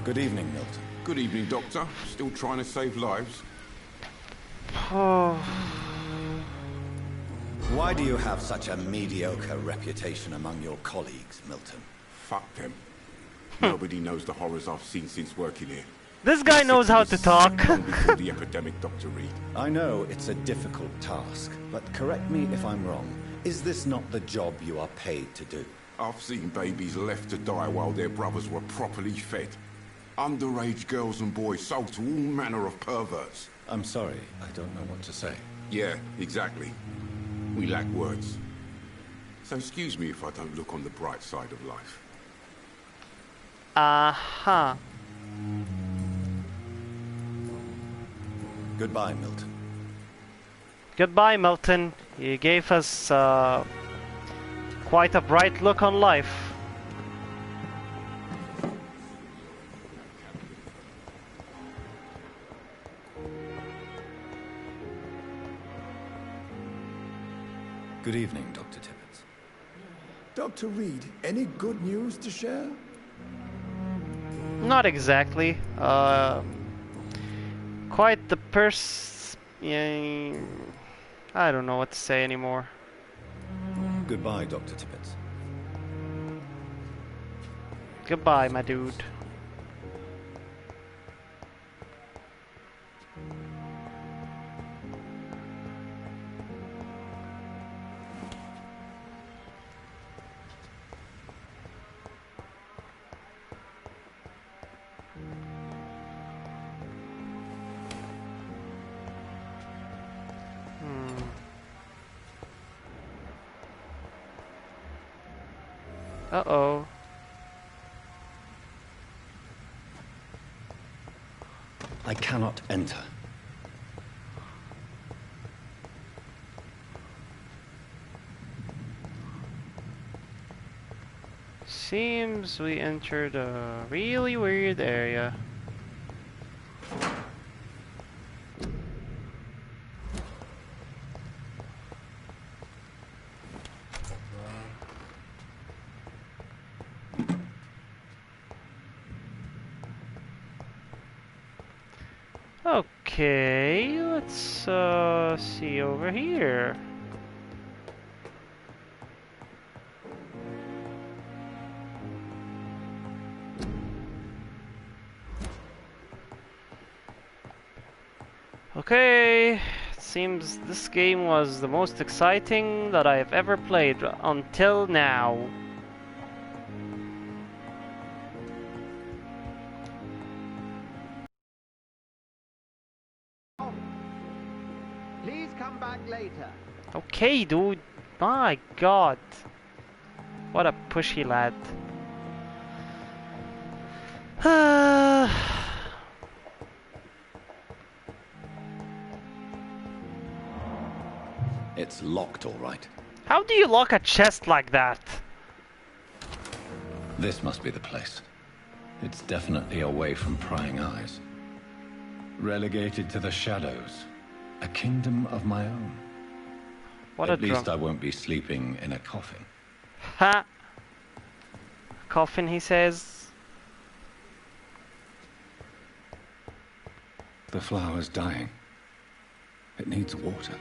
Good evening, Milton. Good evening, Doctor. Still trying to save lives? Why do you have such a mediocre reputation among your colleagues, Milton? Fuck them. Nobody knows the horrors I've seen since working here. This guy knows how to talk. Long before the epidemic, Dr. Reed. I know it's a difficult task, but correct me if I'm wrong. Is this not the job you are paid to do? I've seen babies left to die while their brothers were properly fed. Underage girls and boys sold to all manner of perverts. I'm sorry, I don't know what to say. Yeah, exactly. We lack words. So excuse me if I don't look on the bright side of life. Uh-huh. Goodbye, Milton. Goodbye, Milton. You gave us quite a bright look on life. Good evening, Dr. Tibbets. Dr. Reed, any good news to share? Not exactly. Quite the yeah, I don't know what to say anymore. Goodbye, Dr. Tibbets. Goodbye, my dude. Uh-oh. I cannot enter. Seems we entered a really weird area. Okay, let's see over here. Okay, it seems this game was the most exciting that I have ever played until now. Please come back later. Okay, dude. My God. What a pushy lad. It's locked, all right. How do you lock a chest like that? This must be the place. It's definitely away from prying eyes. Relegated to the shadows. A kingdom of my own. What At a least drunk. I won't be sleeping in a coffin. Ha! Coffin, he says. The flower's dying. It needs water.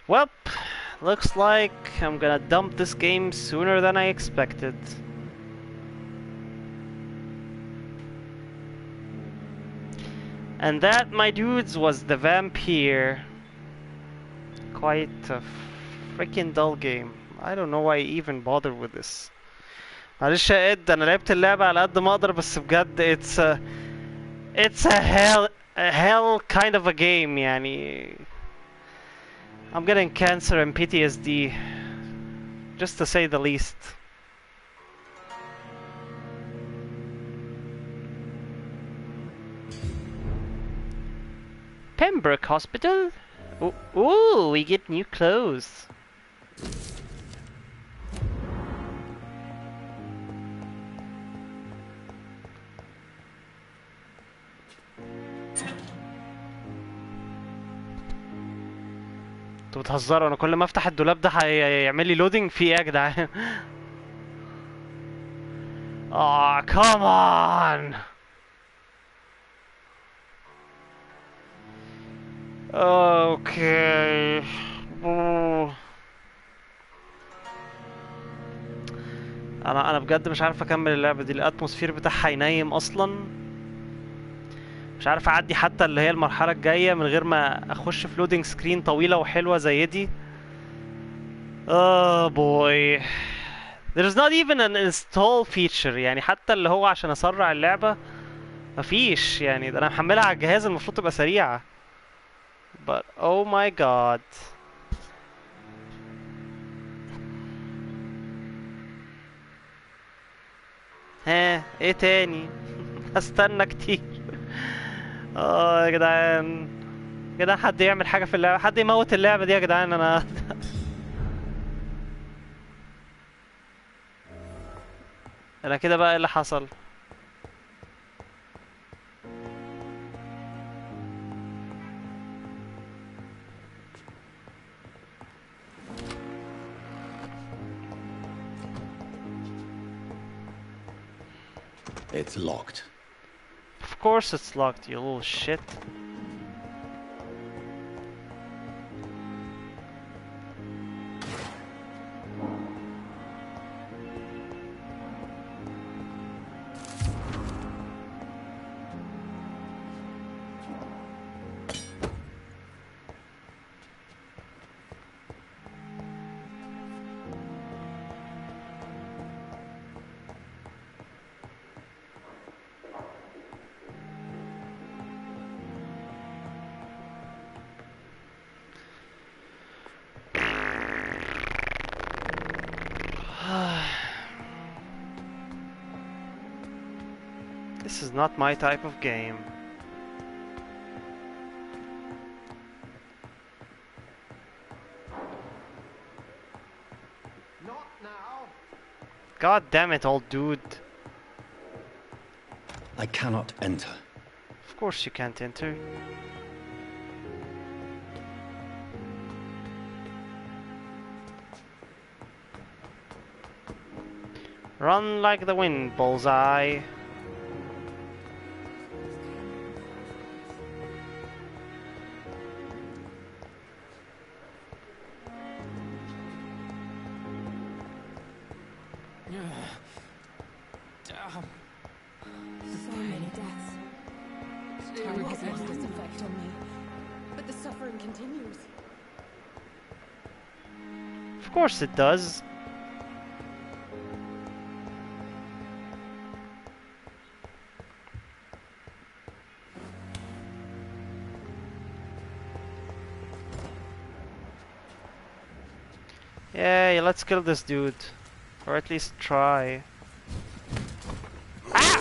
Well, looks like I'm gonna dump this game sooner than I expected. And that, my dudes, was the Vampyr. Quite a freaking dull game. I don't know why I even bothered with this. معلش يا اد، انا لعبت اللعبة على قد ما اقدر، بس بجد it's a hell kind of a game يعني. I'm getting cancer and PTSD, just to say the least. Pembroke Hospital? Ooh, we get new clothes. انتوا بتهزروا؟ انا كل ما افتح الدولاب ده هيعمل لي لودنج في ايه يا جدعان؟ Oh, come on! Okay. انا بجد مش عارف اكمل اللعبة دي، الاتموسفير بتاعها ينيم اصلا. مش عارف اعدي حتى اللي هي المرحلة الجاية من غير ما اخش في لودنج سكرين طويلة وحلوة زي دي. Oh boy. There's not even an install feature، يعني حتى اللي هو عشان اسرع اللعبة مفيش. يعني ده انا محملها على الجهاز المفروض تبقى سريعة. But oh my god. ها ايه تاني؟ هستنى كتير. اه يا جدعان، يا جدعان حد يعمل حاجة في اللعبة، حد يموت اللعبة دي يا جدعان. انا كده بقى ايه اللي حصل؟ It's locked. Of course it's locked, you little shit. This is not my type of game. Not now. God damn it, old dude. I cannot enter. Of course you can't enter. Run like the wind, Bullseye. So many deaths. Time has lost its effect on me, but the suffering continues. Of course it does. Yay, let's kill this dude. Or at least try. Ah!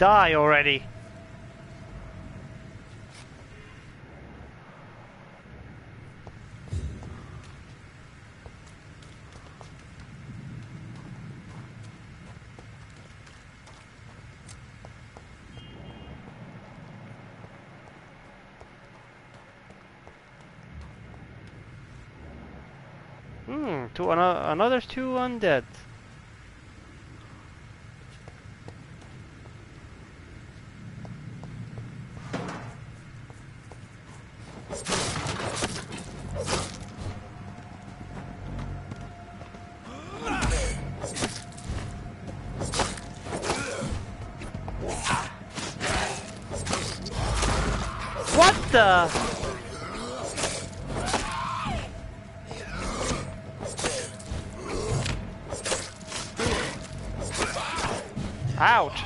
Die already. Another two undead. What the? Ouch.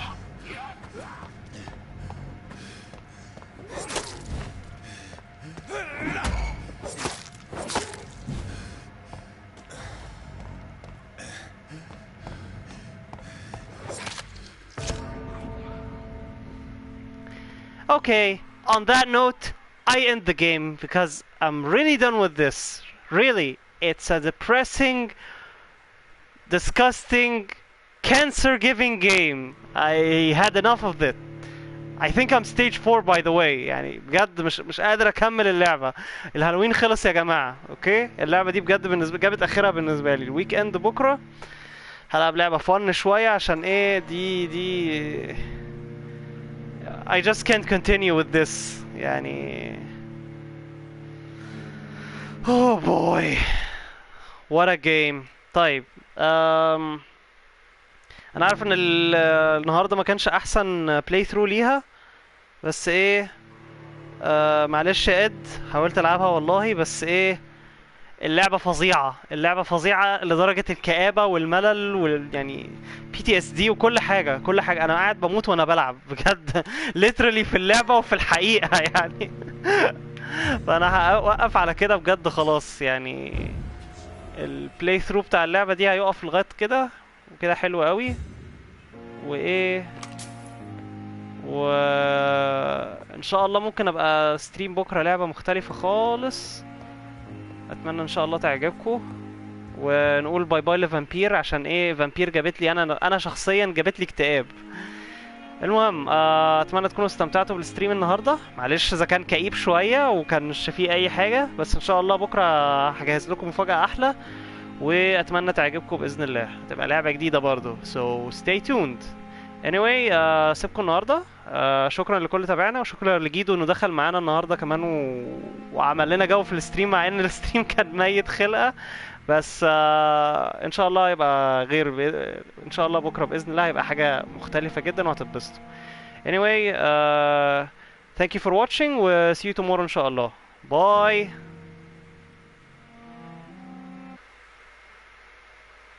Okay, on that note, I end the game because I'm really done with this. Really, it's a depressing, disgusting, cancer-giving game. I had enough of it. I think I'm stage 4 by the way. يعني بجد مش قادر اكمل اللعبة. الهالوين خلص يا جماعة. اوكي؟ اللعبة دي بجد بالنسبة جابت اخرها بالنسبة لي. الويك اند بكرة هلعب لعبة فن شوية عشان ايه دي I just can't continue with this. يعني Oh boy. What a game. طيب انا عارف ان النهارده ما كانش احسن بلاي ثرو ليها بس ايه معلش يا اد حاولت العبها والله بس ايه اللعبة فظيعة اللعبة فظيعة لدرجة الكآبة والملل يعني PTSD وكل حاجة كل حاجة انا قاعد بموت وانا بلعب بجد literally في اللعبة وفي الحقيقة يعني فانا هوقف على كده بجد خلاص يعني البلاي ثرو بتاع اللعبة دي هيقف لغاية كده وكده حلو قوي وايه وان شاء الله ممكن ابقى ستريم بكره لعبه مختلفه خالص اتمنى ان شاء الله تعجبكم ونقول باي باي لفامبير عشان ايه فامبير جابت لي انا شخصيا جابت لي اكتئاب المهم اتمنى تكونوا استمتعتوا بالستريم النهارده معلش اذا كان كئيب شويه وكانش فيه اي حاجه بس ان شاء الله بكره هجهز لكم مفاجاه احلى واتمنى تعجبكم باذن الله هتبقى لعبه جديده برضو so stay tuned anyway سيبكم النهارده شكرا لكل اللي تابعنا وشكرا لجيدو انه دخل معانا النهارده كمان وعمل لنا جو في الستريم مع ان الستريم كان ميت خلقه بس ان شاء الله يبقى غير ان شاء الله بكره باذن الله يبقى حاجه مختلفه جدا وهتتبسطوا anyway thank you for watching و see you tomorrow ان شاء الله باي